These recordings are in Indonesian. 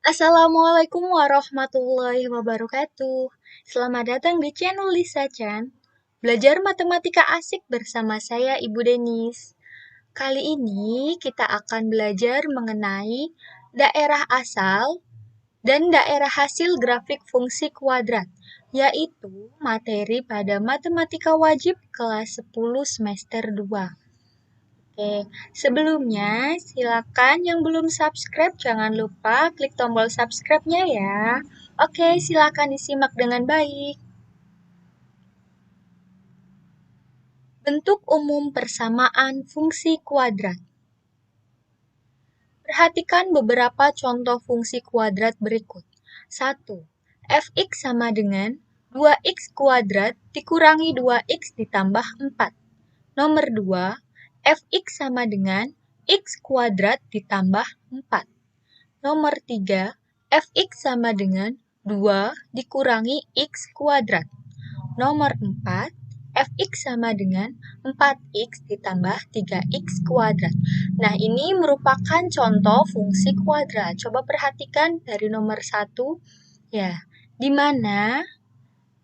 Assalamualaikum warahmatullahi wabarakatuh. Selamat datang di channel Lisa Chan. Belajar matematika asik bersama saya Ibu Denis. Kali ini kita akan belajar mengenai daerah asal dan daerah hasil grafik fungsi kuadrat, yaitu materi pada matematika wajib kelas 10 semester 2. Oke, sebelumnya silakan yang belum subscribe jangan lupa klik tombol subscribe-nya ya. Oke, silakan disimak dengan baik. Bentuk umum persamaan fungsi kuadrat. Perhatikan beberapa contoh fungsi kuadrat berikut. 1. Fx sama dengan 2x kuadrat dikurangi 2x ditambah 4. Nomor 2, Fx sama dengan x kuadrat ditambah 4. Nomor 3, Fx sama dengan 2 dikurangi x kuadrat. Nomor 4, Fx sama dengan 4x ditambah 3x kuadrat. Nah, ini merupakan contoh fungsi kuadrat. Coba perhatikan dari nomor 1, ya, di mana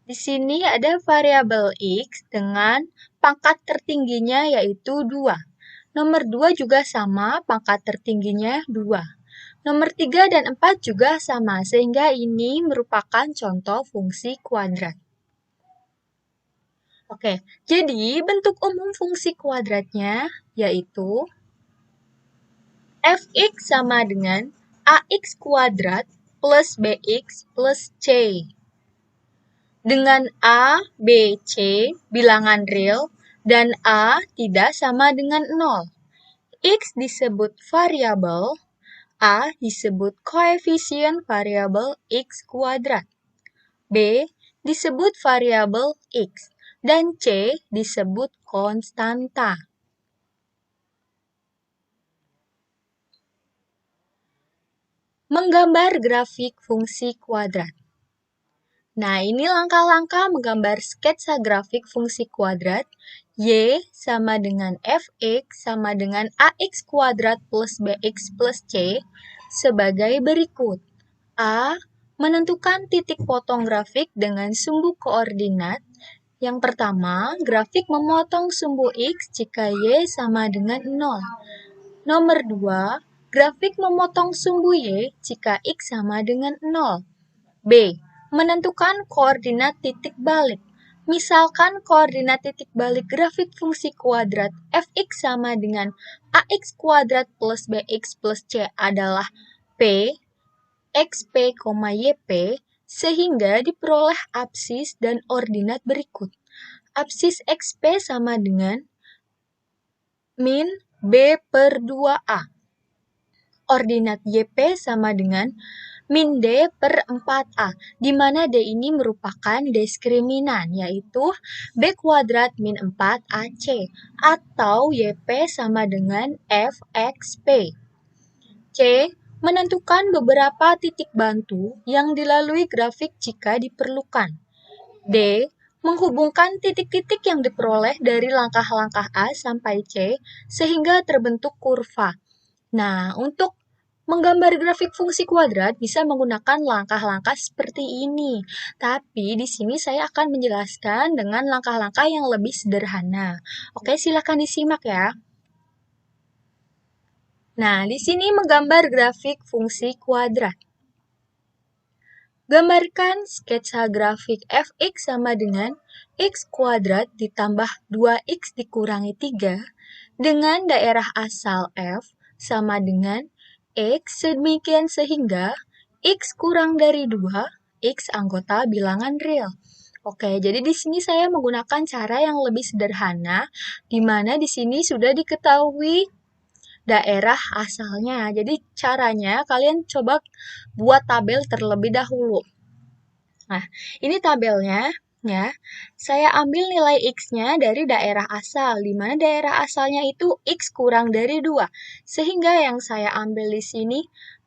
di sini ada variabel x dengan pangkat tertingginya yaitu 2. Nomor 2 juga sama, pangkat tertingginya 2. Nomor 3 dan 4 juga sama, sehingga ini merupakan contoh fungsi kuadrat. Oke, jadi bentuk umum fungsi kuadratnya yaitu Fx sama dengan ax kuadrat plus bx plus c. Dengan a, b, c bilangan real dan a tidak sama dengan 0. X disebut variabel, A disebut koefisien variabel x kuadrat, B disebut variabel x, dan C disebut konstanta. Menggambar grafik fungsi kuadrat. Nah, ini langkah-langkah menggambar sketsa grafik fungsi kuadrat. Y sama dengan Fx sama dengan Ax kuadrat plus Bx plus C sebagai berikut. A. Menentukan titik potong grafik dengan sumbu koordinat. Yang pertama, grafik memotong sumbu X jika Y sama dengan 0. Nomor 2, grafik memotong sumbu Y jika X sama dengan 0. B. Menentukan koordinat titik balik. Misalkan koordinat titik balik grafik fungsi kuadrat Fx sama dengan Ax kuadrat plus Bx plus C adalah P, XP, YP, sehingga diperoleh absis dan ordinat berikut. Absis XP sama dengan min B per 2A. Ordinat YP sama dengan min D per 4A, di mana D ini merupakan diskriminan, yaitu B kuadrat min 4AC, atau YP sama dengan FXP. C. Menentukan beberapa titik bantu yang dilalui grafik jika diperlukan. D. Menghubungkan titik-titik yang diperoleh dari langkah-langkah A sampai C sehingga terbentuk kurva. Nah, untuk menggambar grafik fungsi kuadrat bisa menggunakan langkah-langkah seperti ini. Tapi di sini saya akan menjelaskan dengan langkah-langkah yang lebih sederhana. Oke, silakan disimak ya. Nah, di sini menggambar grafik fungsi kuadrat. Gambarkan sketsa grafik Fx sama dengan x kuadrat ditambah 2x dikurangi 3 dengan daerah asal F sama dengan x sedemikian sehingga x kurang dari 2, x anggota bilangan real. Oke, jadi di sini saya menggunakan cara yang lebih sederhana, di mana di sini sudah diketahui daerah asalnya. Jadi caranya kalian coba buat tabel terlebih dahulu. Nah, ini tabelnya ya. Saya ambil nilai X-nya dari daerah asal, di mana daerah asalnya itu X kurang dari 2. Sehingga yang saya ambil di sini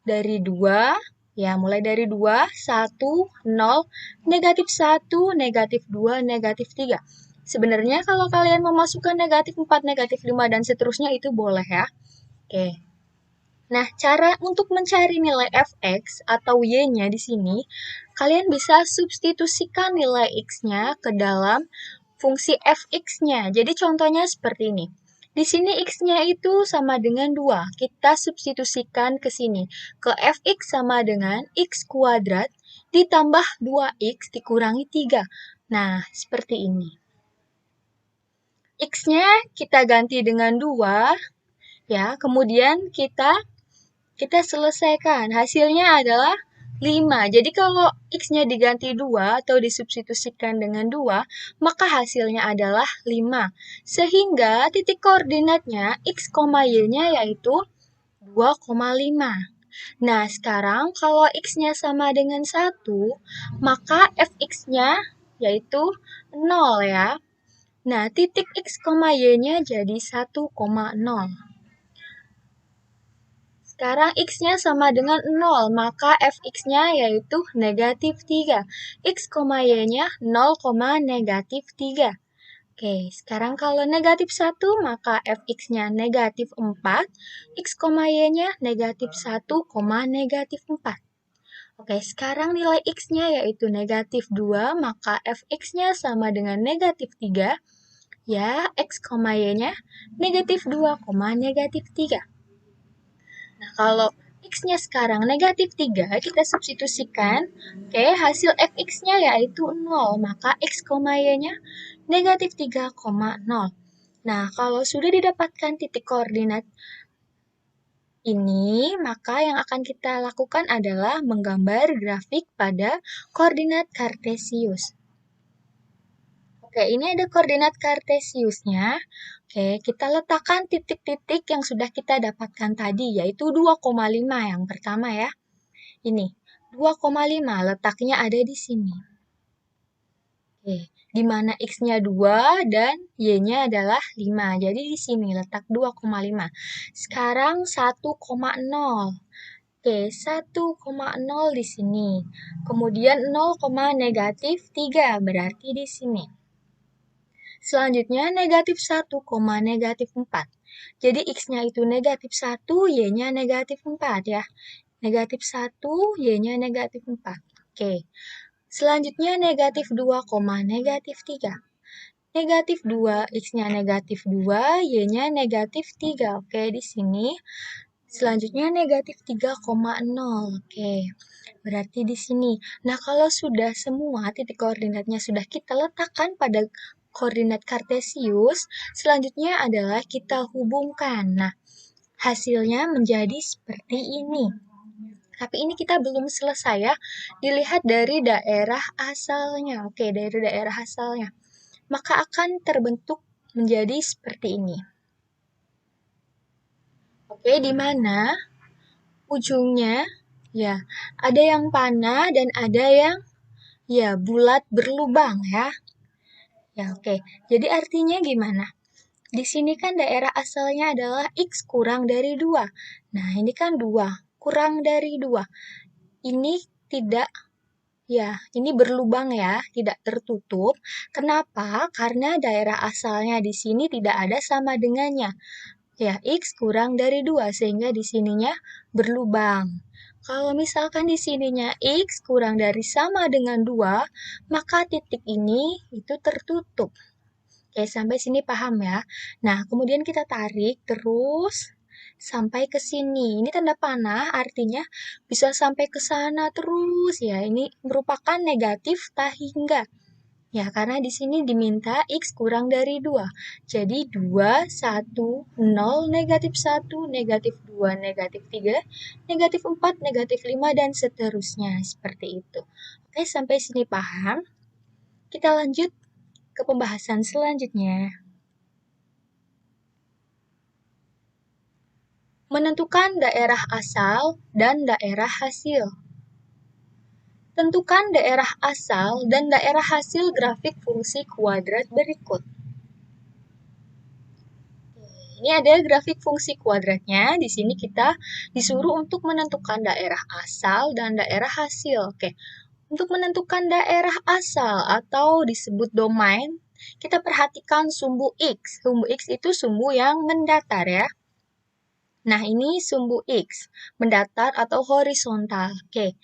dari 2, ya mulai dari 2, 1, 0, negatif 1, negatif 2, negatif 3. Sebenarnya kalau kalian memasukkan negatif 4, negatif 5, dan seterusnya itu boleh ya. Oke. Nah, cara untuk mencari nilai fx atau y-nya di sini, kalian bisa substitusikan nilai x-nya ke dalam fungsi fx-nya. Jadi contohnya seperti ini. Di sini x-nya itu sama dengan 2. Kita substitusikan ke sini. Ke fx sama dengan x kuadrat ditambah 2x dikurangi 3. Nah, seperti ini. X-nya kita ganti dengan 2, ya. Kemudian kita selesaikan. Hasilnya adalah 5. Jadi kalau X-nya diganti 2 atau disubstitusikan dengan 2, maka hasilnya adalah 5. Sehingga titik koordinatnya X, Y-nya yaitu 2,5. Nah, sekarang kalau X-nya sama dengan 1, maka Fx-nya yaitu 0 ya. Nah, titik X, Y-nya jadi 1,0. Sekarang X-nya sama dengan 0, maka Fx-nya yaitu negatif 3. X, Y-nya 0, negatif 3. Oke, sekarang kalau negatif 1, maka Fx-nya negatif 4. X, Y-nya negatif 1, negatif 4. Oke, sekarang nilai X-nya yaitu negatif 2, maka Fx-nya sama dengan negatif 3. Ya, X, Y-nya negatif 2, negatif 3. Nah, kalau X-nya sekarang negatif 3, kita substitusikan. Oke, hasil Fx-nya yaitu 0, maka X, Y-nya negatif 3,0. Nah, kalau sudah didapatkan titik koordinat ini, maka yang akan kita lakukan adalah menggambar grafik pada koordinat kartesius. Oke, ini ada koordinat kartesiusnya. Oke, kita letakkan titik-titik yang sudah kita dapatkan tadi, yaitu 2,5 yang pertama ya. Ini, 2,5 letaknya ada di sini. Oke, di mana X-nya 2 dan Y-nya adalah 5. Jadi di sini letak 2,5. Sekarang 1,0. Oke, 1,0 di sini. Kemudian 0, negatif 3, berarti di sini. Selanjutnya negatif 1, negatif 4. Jadi X-nya itu negatif 1, Y-nya negatif 4 ya. Negatif 1, Y-nya negatif 4. Oke. Selanjutnya negatif 2, negatif 3. Negatif 2, X-nya negatif 2, Y-nya negatif 3. Oke, di sini. Selanjutnya negatif 3,0. Oke, berarti di sini. Nah, kalau sudah semua titik koordinatnya sudah kita letakkan pada koordinat kartesius, selanjutnya adalah kita hubungkan. Nah, hasilnya menjadi seperti ini. Tapi ini kita belum selesai ya. Dilihat dari daerah asalnya. Oke, dari daerah asalnya. Maka akan terbentuk menjadi seperti ini. Oke, di mana ujungnya ya ada yang panah dan ada yang ya bulat berlubang ya. Ya, oke. Jadi artinya gimana? Di sini kan daerah asalnya adalah X kurang dari 2. Nah, ini kan 2 kurang dari 2. Ini tidak, ya, ini berlubang ya, tidak tertutup. Kenapa? Karena daerah asalnya di sini tidak ada sama dengannya. Ya, X kurang dari 2, sehingga di sininya berlubang. Kalau misalkan di sininya X kurang dari sama dengan 2, maka titik ini itu tertutup. Oke, sampai sini paham ya. Nah, kemudian kita tarik terus sampai ke sini. Ini tanda panah artinya bisa sampai ke sana terus ya. Ini merupakan negatif tak hingga. Ya, karena di sini diminta X kurang dari 2. Jadi 2, 1, 0, negatif 1, negatif 2, negatif 3, negatif 4, negatif 5, dan seterusnya. Seperti itu. Oke, sampai sini paham? Kita lanjut ke pembahasan selanjutnya. Menentukan daerah asal dan daerah hasil. Tentukan daerah asal dan daerah hasil grafik fungsi kuadrat berikut. Ini ada grafik fungsi kuadratnya. Di sini kita disuruh untuk menentukan daerah asal dan daerah hasil. Oke. Untuk menentukan daerah asal atau disebut domain, kita perhatikan sumbu X. Sumbu X itu sumbu yang mendatar ya. Nah, ini sumbu X, mendatar atau horizontal. Oke,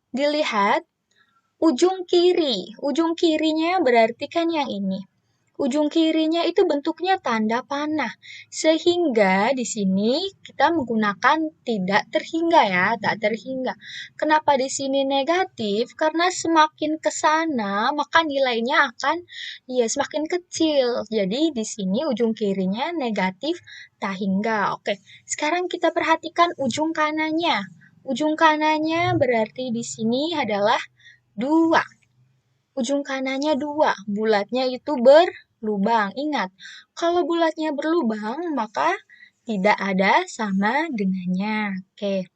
dilihat ujung kiri. Ujung kirinya berarti kan yang ini. Ujung kirinya itu bentuknya tanda panah. Sehingga di sini kita menggunakan tidak terhingga ya, tak terhingga. Kenapa di sini negatif? Karena semakin ke sana, maka nilainya akan ya semakin kecil. Jadi di sini ujung kirinya negatif tak hingga. Oke, sekarang kita perhatikan ujung kanannya. Ujung kanannya berarti di sini adalah 2. Ujung kanannya 2, bulatnya itu berlubang. Ingat, kalau bulatnya berlubang, maka tidak ada sama dengannya. Oke,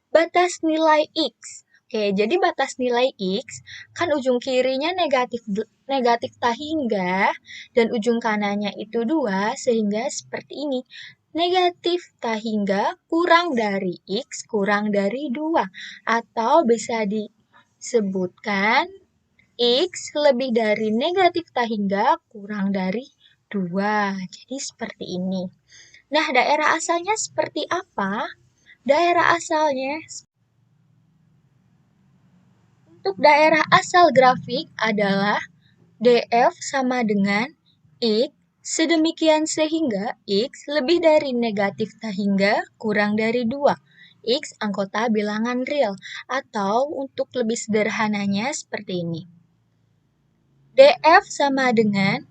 batas nilai X. Oke, jadi batas nilai X, kan ujung kirinya negatif tak hingga, dan ujung kanannya itu 2, sehingga seperti ini. Negatif tak hingga kurang dari X kurang dari 2. Atau bisa disebutkan X lebih dari negatif tak hingga kurang dari 2. Jadi seperti ini. Nah, daerah asalnya seperti apa? Daerah asalnya, untuk daerah asal grafik adalah DF sama dengan X, sedemikian sehingga X lebih dari negatif tak hingga kurang dari 2. X anggota bilangan real, atau untuk lebih sederhananya seperti ini. DF sama dengan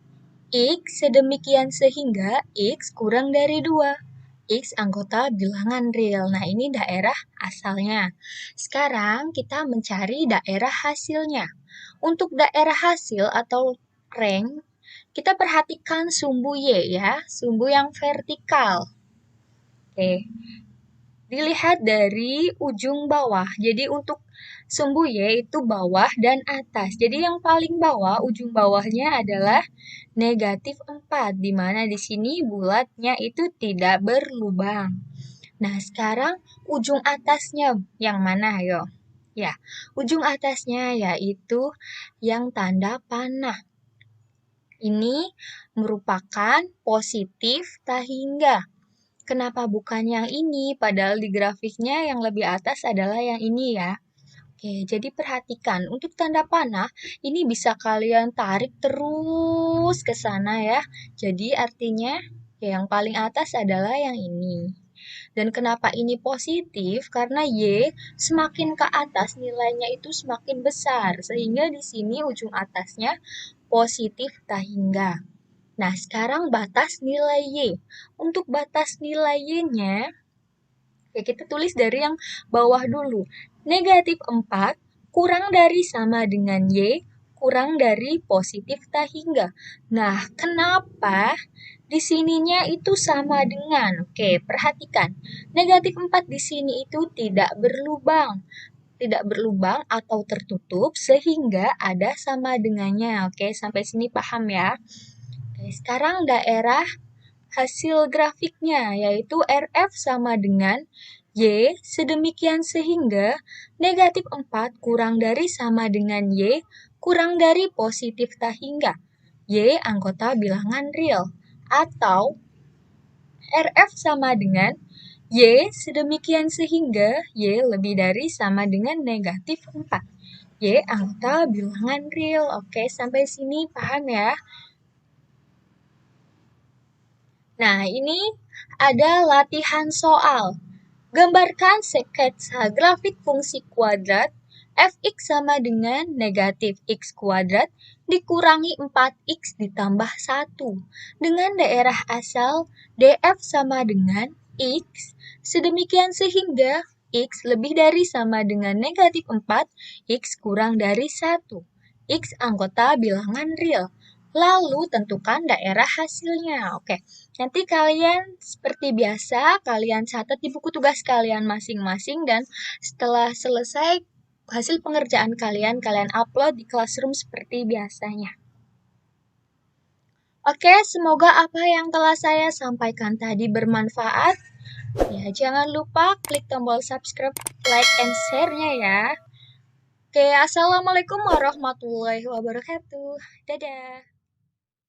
X sedemikian sehingga X kurang dari 2. X anggota bilangan real. Nah, ini daerah asalnya. Sekarang kita mencari daerah hasilnya. Untuk daerah hasil atau rank, kita perhatikan sumbu Y ya, sumbu yang vertikal. Oke, dilihat dari ujung bawah. Jadi untuk sumbu Y itu bawah dan atas. Jadi yang paling bawah, ujung bawahnya adalah negatif 4, di mana di sini bulatnya itu tidak berlubang. Nah, sekarang ujung atasnya yang mana, ayo? Ya, ujung atasnya yaitu yang tanda panah. Ini merupakan positif tak hingga. Kenapa bukan yang ini? Padahal di grafiknya yang lebih atas adalah yang ini ya. Oke, jadi perhatikan untuk tanda panah ini bisa kalian tarik terus ke sana ya. Jadi artinya ya yang paling atas adalah yang ini. Dan kenapa ini positif? Karena Y semakin ke atas nilainya itu semakin besar. Sehingga di sini ujung atasnya positif tak hingga. Nah, sekarang batas nilai Y. Untuk batas nilai Y-nya, ya kita tulis dari yang bawah dulu. Negatif 4 kurang dari sama dengan Y kurang dari positif tak hingga. Nah, kenapa di sininya itu sama dengan? Oke, perhatikan. Negatif 4 di sini itu tidak berlubang. Tidak berlubang atau tertutup sehingga ada sama dengannya. Oke, sampai sini paham ya? Oke, sekarang daerah hasil grafiknya, yaitu RF sama dengan Y sedemikian sehingga negatif 4 kurang dari sama dengan Y kurang dari positif tak hingga. Y anggota bilangan real. Atau RF sama dengan Y sedemikian sehingga Y lebih dari sama dengan negatif 4. Y anggota bilangan real. Oke, sampai sini paham ya? Nah, ini ada latihan soal. Gambarkan sketsa grafik fungsi kuadrat fx sama dengan negatif x kuadrat dikurangi 4x ditambah 1 dengan daerah asal df sama dengan x sedemikian sehingga x lebih dari sama dengan negatif 4, x kurang dari 1. X anggota bilangan real. Lalu tentukan daerah hasilnya. Oke, nanti kalian seperti biasa, kalian catat di buku tugas kalian masing-masing dan setelah selesai hasil pengerjaan kalian, kalian upload di Classroom seperti biasanya. Oke, semoga apa yang telah saya sampaikan tadi bermanfaat. Ya, jangan lupa klik tombol subscribe, like, and share-nya ya. Oke, assalamualaikum warahmatullahi wabarakatuh. Dadah.